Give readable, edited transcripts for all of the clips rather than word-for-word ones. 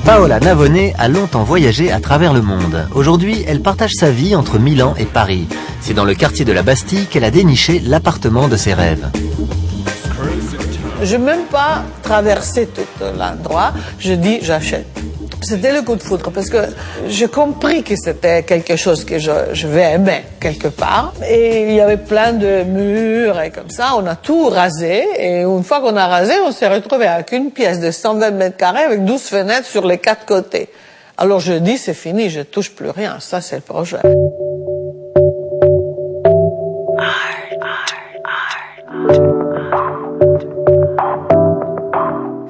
Paola Navone a longtemps voyagé à travers le monde. Aujourd'hui, elle partage sa vie entre Milan et Paris. C'est dans le quartier de la Bastille qu'elle a déniché l'appartement de ses rêves. Je n'ai même pas traversé tout l'endroit, je dis j'achète. C'était le coup de foudre parce que j'ai compris que c'était quelque chose que je vais aimer quelque part. Et il y avait plein de murs et comme ça, on a tout rasé. Et une fois qu'on a rasé, on s'est retrouvé avec une pièce de 120 mètres carrés avec 12 fenêtres sur les 4 côtés. Alors je dis c'est fini, je touche plus rien, ça c'est le projet.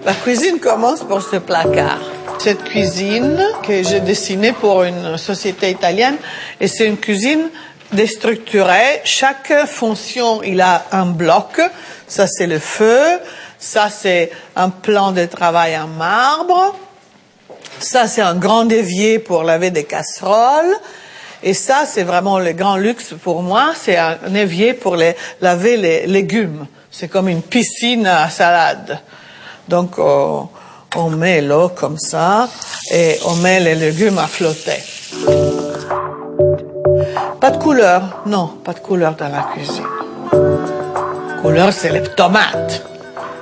La cuisine commence pour ce placard. Cette cuisine que j'ai dessinée pour une société italienne, et c'est une cuisine déstructurée. Chaque fonction, il a un bloc. Ça, c'est le feu. Ça, c'est un plan de travail en marbre. Ça, c'est un grand évier pour laver des casseroles. Et ça, c'est vraiment le grand luxe pour moi. C'est un évier pour laver les légumes. C'est comme une piscine à salade. Donc, on met l'eau comme ça et on met les légumes à flotter. Pas de couleur, non, pas de couleur dans la cuisine. Couleur, c'est les tomates.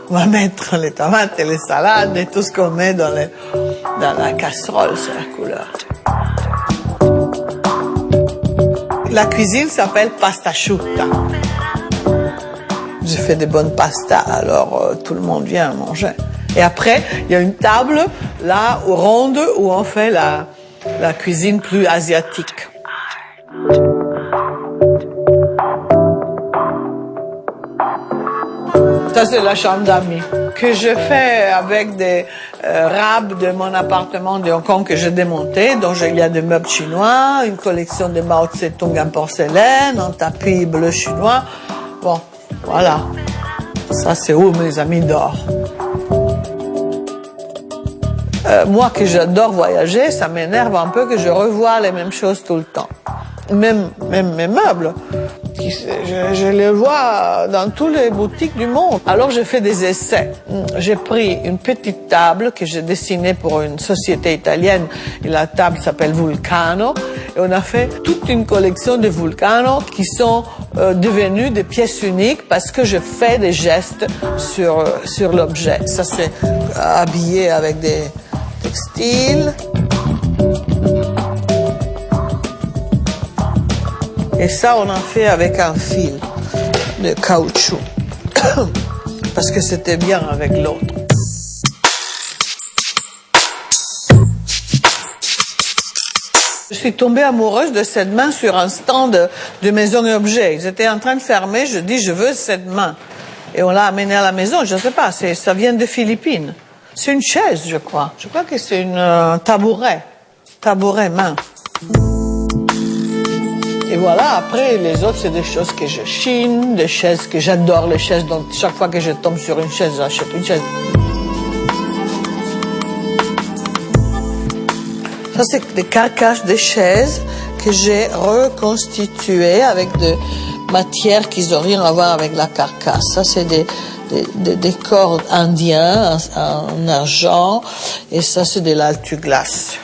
On va mettre les tomates et les salades et tout ce qu'on met dans la casserole, c'est la couleur. La cuisine s'appelle pasta asciutta. Je fais des bonnes pastas, alors tout le monde vient manger. Et après, il y a une table, là, ronde, où on fait la cuisine plus asiatique. Ça, c'est la chambre d'amis que je fais avec des rabs de mon appartement de Hong Kong que j'ai démonté. Donc, il y a des meubles chinois, une collection de Mao Tse-tung en porcelaine, un tapis bleu chinois. Bon, voilà. Ça, c'est où mes amis dorment. Moi, que j'adore voyager, ça m'énerve un peu que je revoie les mêmes choses tout le temps. Même mes meubles, je les vois dans toutes les boutiques du monde. Alors, je fais des essais. J'ai pris une petite table que j'ai dessinée pour une société italienne. Et la table s'appelle Vulcano. Et on a fait toute une collection de Vulcano qui sont devenus des pièces uniques parce que je fais des gestes sur l'objet. Ça, c'est habillé avec des textiles. Et ça, on en fait avec un fil de caoutchouc. Parce que c'était bien avec l'autre. Je suis tombée amoureuse de cette main sur un stand de maison et objets. Ils étaient en train de fermer, je dis, je veux cette main. Et on l'a amenée à la maison, je ne sais pas, ça vient des Philippines. C'est une chaise, je crois. Je crois que c'est un tabouret main. Et voilà, après, les autres, c'est des choses que je chine, des chaises que j'adore, les chaises, donc chaque fois que je tombe sur une chaise, j'achète une chaise. Ça, c'est des carcasses de chaises que j'ai reconstituées avec des matières qui n'ont rien à voir avec la carcasse. Ça, c'est des cordes indiens en argent, et ça, c'est de l'altuglace.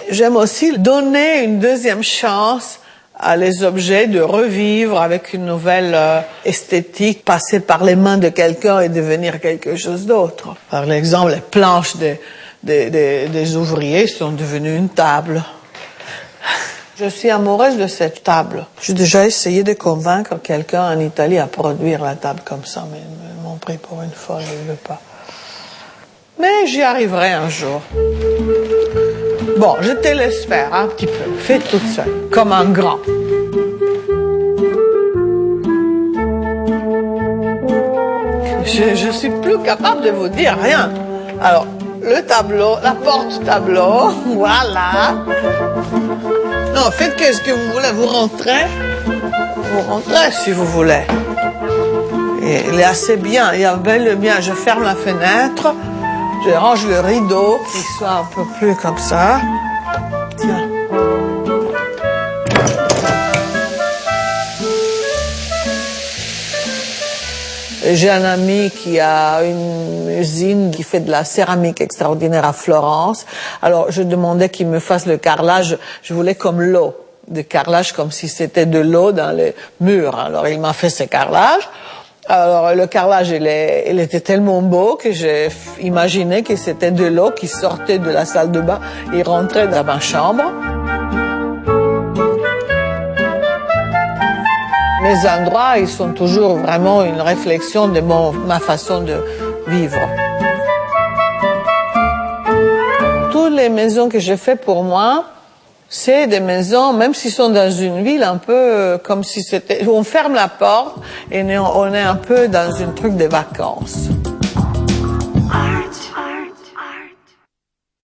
J'aime aussi donner une deuxième chance à les objets de revivre avec une nouvelle esthétique, passer par les mains de quelqu'un et devenir quelque chose d'autre. Par exemple, les planches des ouvriers sont devenues une table. Je suis amoureuse de cette table. J'ai déjà essayé de convaincre quelqu'un en Italie à produire la table comme ça, mais ils m'ont pris pour une folle, ils ne veulent pas. Mais j'y arriverai un jour. Bon, je te laisse faire un petit peu. Fais toute seule, comme un grand. Je suis plus capable de vous dire rien. Alors, le tableau, la porte-tableau, voilà. Non, faites ce que vous voulez, vous rentrez si vous voulez. Et il est assez bien, il y a bel et bien, je ferme la fenêtre, je range le rideau, qu'il soit un peu plus comme ça. Tiens. J'ai un ami qui a une usine qui fait de la céramique extraordinaire à Florence. Alors, je demandais qu'il me fasse le carrelage. Je voulais comme l'eau, de carrelage comme si c'était de l'eau dans les murs. Alors, il m'a fait ce carrelage. Alors, le carrelage, il était tellement beau que j'ai imaginé que c'était de l'eau qui sortait de la salle de bain et rentrait dans ma chambre. Les endroits, ils sont toujours vraiment une réflexion de ma façon de vivre. Toutes les maisons que j'ai faites pour moi, c'est des maisons, même s'ils sont dans une ville, un peu comme si c'était... On ferme la porte et on est un peu dans un truc de vacances.